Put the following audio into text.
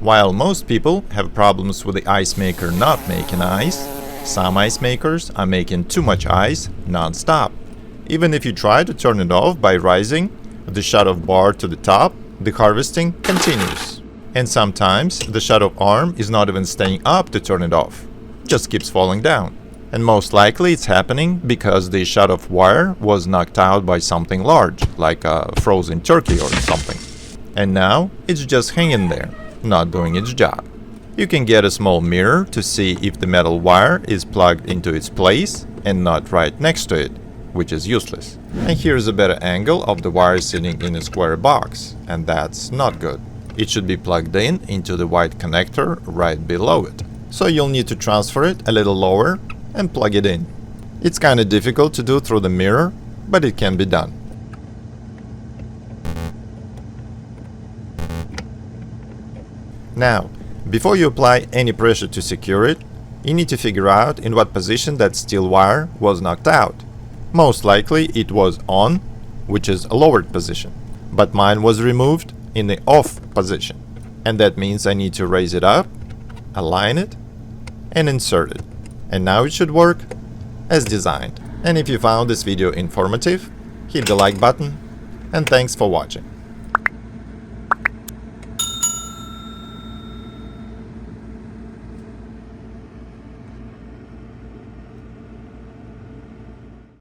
While most people have problems with the ice maker not making ice, some ice makers are making too much ice non-stop. Even if you try to turn it off by raising the shutoff bar to the top, the harvesting continues. And sometimes the shutoff arm is not even staying up to turn it off, just keeps falling down. And most likely it's happening because the shutoff wire was knocked out by something large, like a frozen turkey or something. And now it's just hanging there, not doing its job. You can get a small mirror to see if the metal wire is plugged into its place and not right next to it, which is useless. And here's a better angle of the wire sitting in a square box, and that's not good. It should be plugged in into the white connector right below it. So you'll need to transfer it a little lower and plug it in. It's kinda difficult to do through the mirror, but it can be done. Now, before you apply any pressure to secure it, you need to figure out in what position that steel wire was knocked out. Most likely it was on, which is a lowered position, but mine was removed in the off position, and that means I need to raise it up, align it, and insert it. And now it should work as designed. And if you found this video informative, hit the like button, and thanks for watching.